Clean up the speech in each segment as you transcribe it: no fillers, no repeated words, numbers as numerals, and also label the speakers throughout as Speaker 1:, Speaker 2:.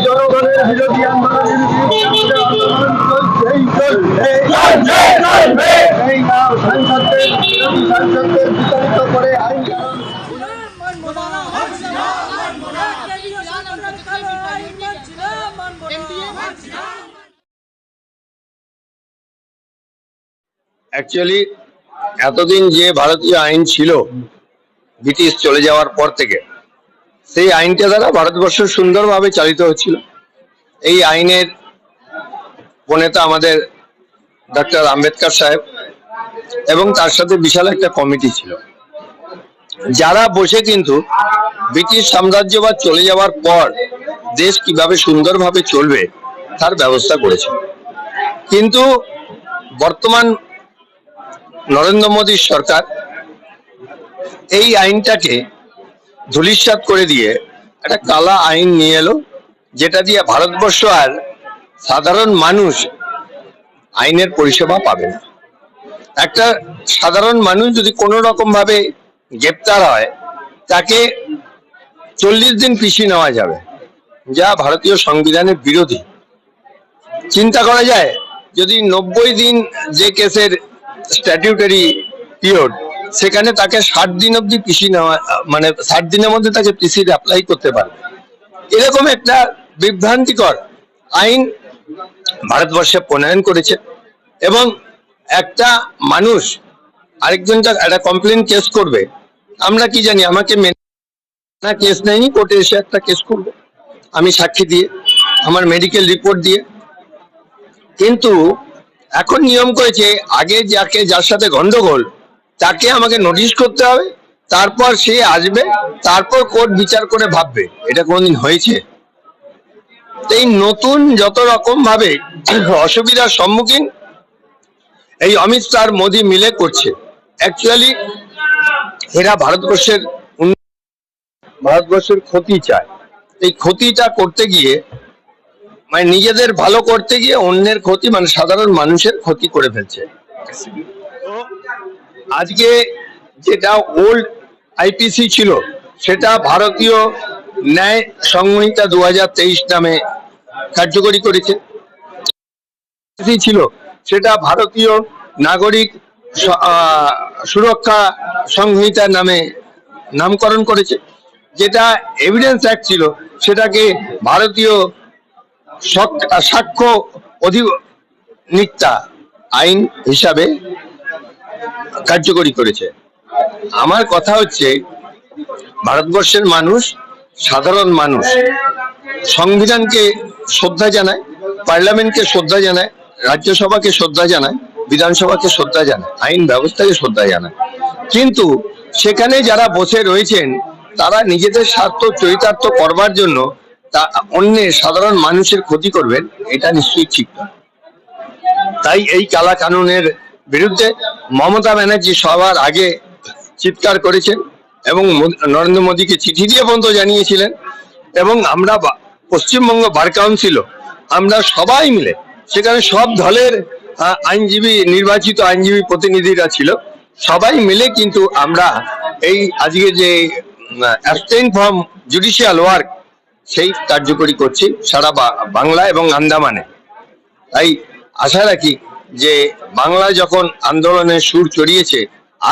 Speaker 1: জনগণের বিরোধী সাংসদদের বিতাড়িত করে আইন
Speaker 2: অ্যাকচুয়ালি এতদিন যে ভারতীয় আইন ছিল ব্রিটিশ চলে যাওয়ার পর থেকে, সেই আইনটা দ্বারা ভারতবর্ষ সুন্দরভাবে চালিত হচ্ছিল। এই আইনের প্রণেতা আমাদের ডক্টর আম্বেদকর সাহেব, এবং তার সাথে বিশাল একটা কমিটি ছিল, যারা বসে কিন্তু ব্রিটিশ সাম্রাজ্যবাদ চলে যাওয়ার পর দেশ কিভাবে সুন্দরভাবে চলবে তার ব্যবস্থা করেছে। কিন্তু বর্তমান নরেন্দ্র মোদীর সরকার এই আইনটাকে ধূলিসাৎ করে দিয়ে একটা কালা আইন নিয়ে এলো, যেটা দিয়ে ভারতবর্ষ আর সাধারণ মানুষ আইনের পরিষেবা পাবে না। একটা সাধারণ মানুষ যদি কোনো রকম ভাবে গ্রেপ্তার হয়, তাকে 40 দিন পিছিয়ে নেওয়া যাবে, যা ভারতীয় সংবিধানের বিরোধী। চিন্তা করা যায়, যদি 90 দিন যে কেসের স্ট্যাটিউটারি পিরিয়ড, সেখানে তাকে 60 দিন অব্দি পিছিয়ে নেওয়া, মানে 60 দিনের মধ্যে তাকে পিসির অ্যাপ্লাই করতে পারবে। এরকম একটা বিভ্রান্তিকর আইন ভারতবর্ষে প্রণয়ন করেছে। এবং একটা মানুষ আরেকজনটা একটা কমপ্লেন কেস করবে, আমরা কি জানি আমাকে না কেস নেয়নি, কোর্টে এসে একটা কেস করবো আমি সাক্ষী দিয়ে, আমার মেডিকেল রিপোর্ট দিয়ে। কিন্তু এখন নিয়ম করেছে, আগে যার সাথে গন্ডগোল তাকে আমাকে নোটিশ করতে হবে, তারপর সে আসবে, তারপর কোর্ট বিচার করে ভাববে। এটা কোনোদিন হয়েছে? এই নতুন যত রকম ভাবে অসুবিধার সম্মুখীন এই অমিত শাহ মোদী মিলে করছে। অ্যাকচুয়ালি এরা ভারতবর্ষের ক্ষতি চায়। এই ক্ষতিটা করতে গিয়ে, মানে নিজেদের ভালো করতে গিয়ে অন্যের ক্ষতি, মানে সাধারণ মানুষের ক্ষতি করে ফেলছে। আজকে যেটা ওল্ড আইপিসি ছিল, সেটা ভারতীয় ন্যায় সংহিতা 2023 নামে কার্যকরী করেছে। ছিল সেটা ভারতীয় নাগরিক সুরক্ষা সংহিতা নামে নামকরণ করেছে। যেটা এভিডেন্স অ্যাক্ট ছিল, সেটাকে ভারতীয় সাক্ষ্য অধিনিক্তা আইন হিসাবে কার্যকরী করেছে। আমার কথা হচ্ছে, ভারতবর্ষের মানুষ, সাধারণ মানুষ সংবিধানকে শ্রদ্ধা জানায়, পার্লামেন্টকে শ্রদ্ধা জানায়, রাজ্যসভাকে শ্রদ্ধা জানায়, বিধানসভাকে শ্রদ্ধা জানায়, আইন ব্যবস্থাকে শ্রদ্ধা জানায়। কিন্তু সেখানে যারা বসে রয়েছেন, তারা নিজেদের স্বার্থ চরিতার্থ করবার জন্য অন্যের সাধারণ মানুষের ক্ষতি করবেন, এটা নিশ্চয়ই ঠিক না। তাই এই কালা কানুনের বিরুদ্ধে মমতা ব্যানার্জি সবার আগে চিৎকার করেছেন এবং নরেন্দ্র মোদীকে চিঠি দিয়ে পর্যন্ত জানিয়েছিলেন। এবং আমরা পশ্চিমবঙ্গ বার কাউন্সিল, আমরা সবাই মিলে, সেখানে সব দলের আইনজীবী, নির্বাচিত আইনজীবী প্রতিনিধিরা ছিল, সবাই মিলে কিন্তু আমরা এই আজকে যে অ্যাবস্টেইন ফ্রম জুডিশিয়াল ওয়ার্ক, সেই কার্যকরী করছি সারা বাংলা এবং আন্দামানে। তাই আশা রাখি যে বাংলা যখন আন্দোলনের সুর চড়িয়েছে,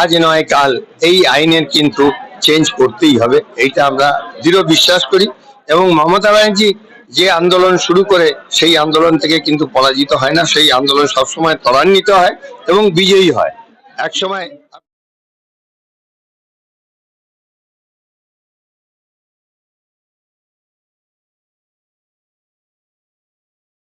Speaker 2: আজ নয় কাল এই আইনের কিন্তু চেঞ্জ করতেই হবে, এইটা আমরা দৃঢ় বিশ্বাস করি। এবং মমতা ব্যানার্জি যে আন্দোলন শুরু করে, সেই আন্দোলন থেকে কিন্তু পরাজিত হয় না, সেই আন্দোলন সবসময় ত্বরান্বিত হয় এবং বিজয়ী হয়। এক সময়